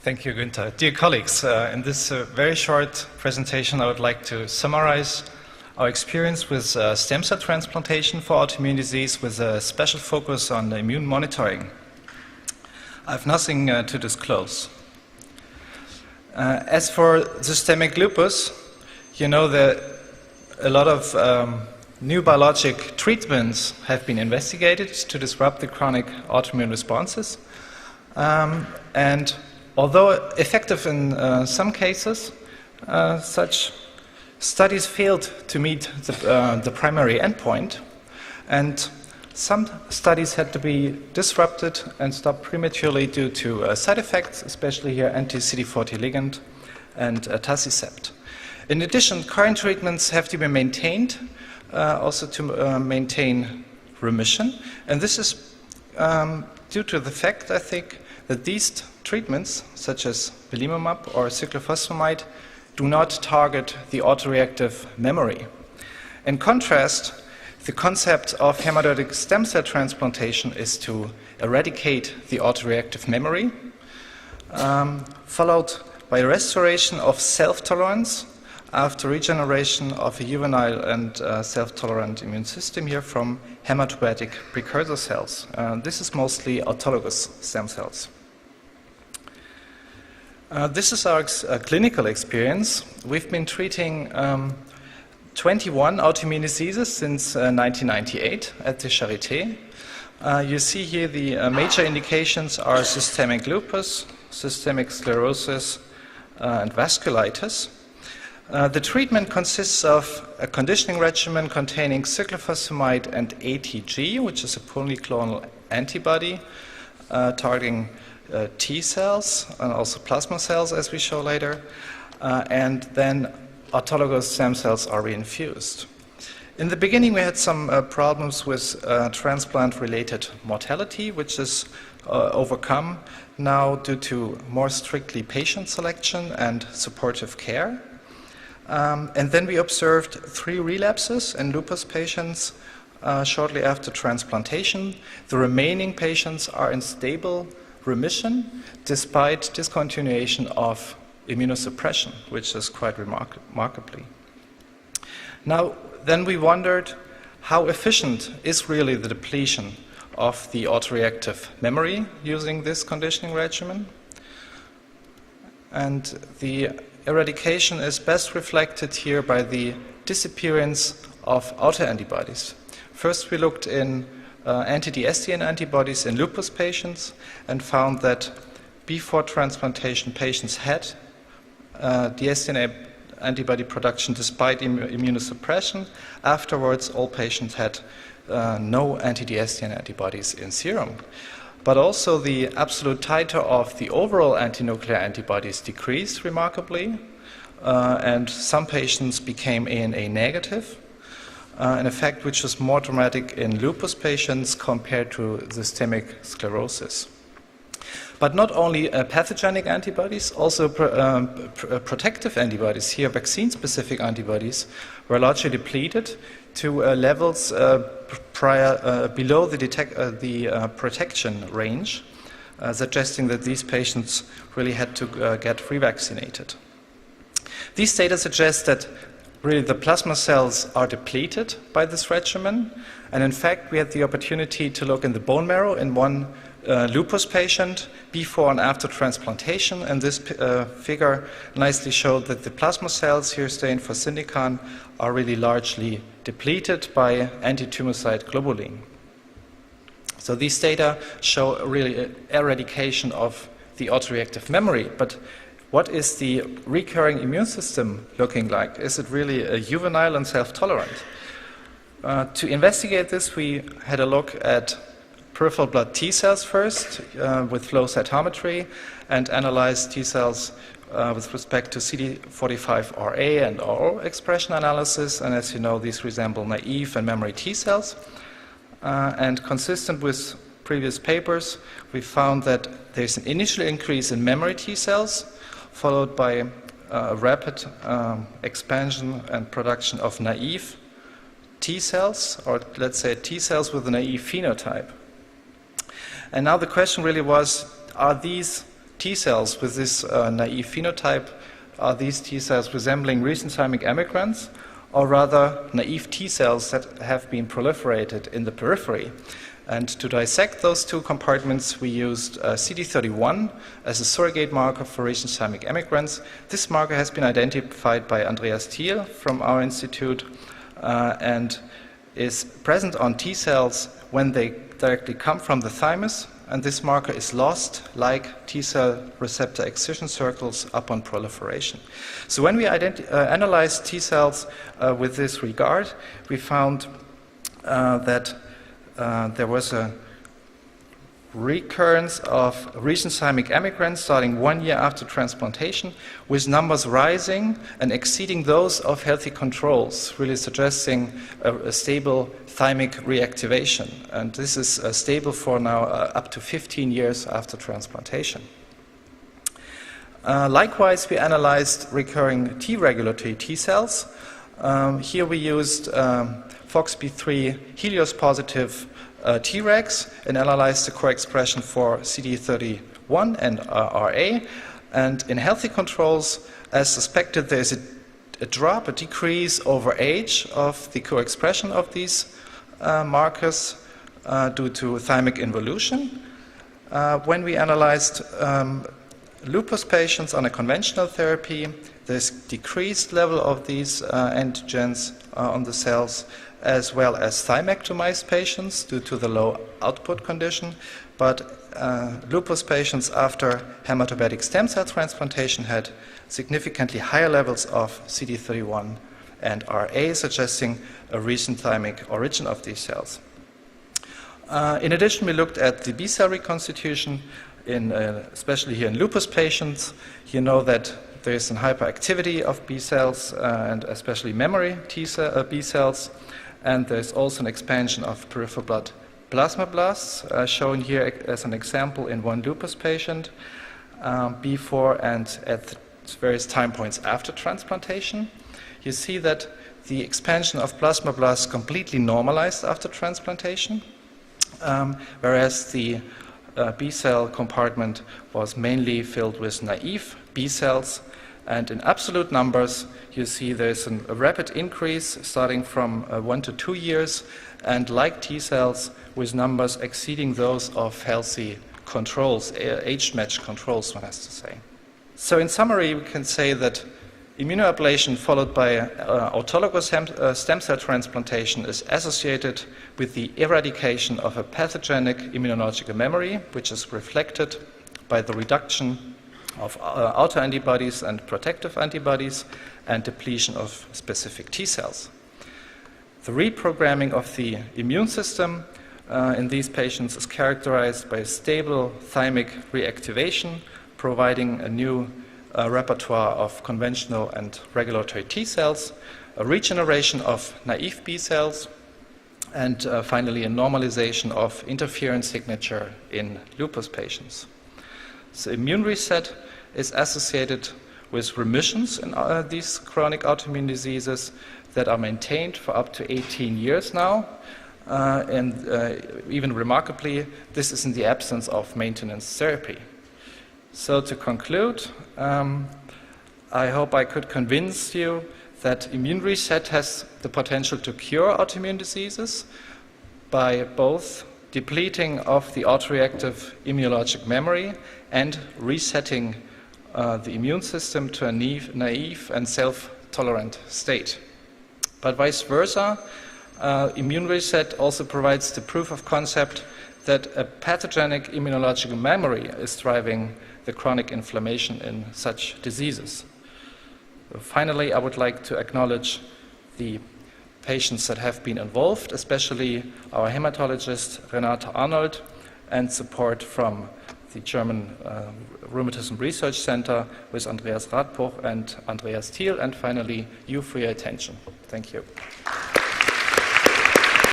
Thank you, Günther. Dear colleagues, in this very short presentation, I would like to summarize our experience with stem cell transplantation for autoimmune disease with a special focus on immune monitoring. I have nothing to disclose. As for systemic lupus, you know that a lot of new biologic treatments have been investigated to disrupt the chronic autoimmune responses. And although effective in some cases, such studies failed to meet the primary endpoint, and some studies had to be disrupted and stopped prematurely due to side effects, especially here anti-CD40 ligand and tazecept. In addition, current treatments have to be maintained, also to maintain remission, and this is due to the fact, I think, that these treatments, such as belimumab or cyclophosphamide, do not target the autoreactive memory. In contrast, the concept of hematopoietic stem cell transplantation is to eradicate the autoreactive memory, followed by restoration of self-tolerance after regeneration of a juvenile and self-tolerant immune system here from hematopoietic precursor cells. This is mostly autologous stem cells. This is our clinical experience. We've been treating 21 autoimmune diseases since 1998 at the Charité. You see here the major indications are systemic lupus, systemic sclerosis, and vasculitis. The treatment consists of a conditioning regimen containing cyclophosphamide and ATG, which is a polyclonal antibody targeting T cells and also plasma cells, as we show later, and then autologous stem cells are reinfused. In the beginning, we had some problems with transplant-related mortality, which is overcome now due to more strictly patient selection and supportive care. And then we observed 3 relapses in lupus patients shortly after transplantation. The remaining patients are in stable remission despite discontinuation of immunosuppression, which is quite remarkably. Now, then we wondered how efficient is really the depletion of the autoreactive memory using this conditioning regimen. And the eradication is best reflected here by the disappearance of autoantibodies. First, we looked in anti-DSDN antibodies in lupus patients and found that before transplantation, patients had DSDN antibody production despite immunosuppression. Afterwards, all patients had no anti-DSDN antibodies in serum. But also the absolute titer of the overall antinuclear antibodies decreased remarkably, and some patients became ANA negative, an effect which was more dramatic in lupus patients compared to systemic sclerosis. But not only pathogenic antibodies, also protective antibodies, here vaccine-specific antibodies, were largely depleted to levels below the protection range, suggesting that these patients really had to get revaccinated. These data suggest that really the plasma cells are depleted by this regimen, and in fact we had the opportunity to look in the bone marrow in one lupus patient before and after transplantation, and this figure nicely showed that the plasma cells here stained for syndican are really largely depleted by anti-tumor-side globulin. So these data show really eradication of the autoreactive memory, but what is the recurring immune system looking like? Is it really a juvenile and self-tolerant? To investigate this, we had a look at peripheral blood T cells first with flow cytometry and analyzed T cells with respect to CD45RA and RO expression analysis. And as you know, these resemble naive and memory T cells. And consistent with previous papers, we found that there's an initial increase in memory T cells, followed by rapid expansion and production of naive T cells, or let's say T cells with a naive phenotype. And now the question really was, are these T cells with this naive phenotype, are these T cells resembling recent thymic emigrants, or rather naive T cells that have been proliferated in the periphery? And to dissect those two compartments, we used CD31 as a surrogate marker for recent thymic emigrants. This marker has been identified by Andreas Thiel from our institute and is present on T cells when they directly come from the thymus, and this marker is lost like T cell receptor excision circles upon proliferation. So when we analyzed T cells with this regard, we found that there was a recurrence of recent thymic emigrants starting 1 year after transplantation, with numbers rising and exceeding those of healthy controls, really suggesting a stable thymic reactivation. And this is stable for now up to 15 years after transplantation. Likewise, we analyzed recurring T regulatory T cells. Here we used FOXP3 Helios positive Tregs and analyzed the co-expression for CD31 and RA. And in healthy controls, as suspected, there's a decrease over age of the co-expression of these markers due to thymic involution. When we analyzed lupus patients on a conventional therapy, there's decreased level of these antigens on the cells, as well as thymectomized patients due to the low output condition. But lupus patients after hematopoietic stem cell transplantation had significantly higher levels of CD31 and RA, suggesting a recent thymic origin of these cells. In addition, we looked at the B cell reconstitution, especially here in lupus patients. You know that there is an hyperactivity of B cells and especially memory B cells. And there's also an expansion of peripheral blood plasmablasts, shown here as an example in one lupus patient before and at various time points after transplantation. You see that the expansion of plasmablasts completely normalized after transplantation, whereas the B cell compartment was mainly filled with naive B cells. And in absolute numbers, you see there's a rapid increase starting from 1 to 2 years, and like T cells, with numbers exceeding those of healthy controls, age-matched controls, one has to say. So in summary, we can say that immunoablation followed by autologous stem cell transplantation is associated with the eradication of a pathogenic immunologic memory, which is reflected by the reduction of autoantibodies and protective antibodies and depletion of specific T cells. The reprogramming of the immune system in these patients is characterized by stable thymic reactivation, providing a new repertoire of conventional and regulatory T cells, a regeneration of naive B cells, and finally a normalization of interferon signature in lupus patients. So immune reset is associated with remissions in these chronic autoimmune diseases that are maintained for up to 18 years now. Even remarkably, this is in the absence of maintenance therapy. So to conclude, I hope I could convince you that immune reset has the potential to cure autoimmune diseases by both depleting of the autoreactive immunologic memory and resetting the immune system to a naive and self-tolerant state. But vice versa, immune reset also provides the proof of concept that a pathogenic immunologic memory is driving the chronic inflammation in such diseases. Finally, I would like to acknowledge the patients that have been involved, especially our hematologist Renate Arnold, and support from the German Rheumatism Research Center with Andreas Radbuch and Andreas Thiel, and finally you for your attention. Thank you.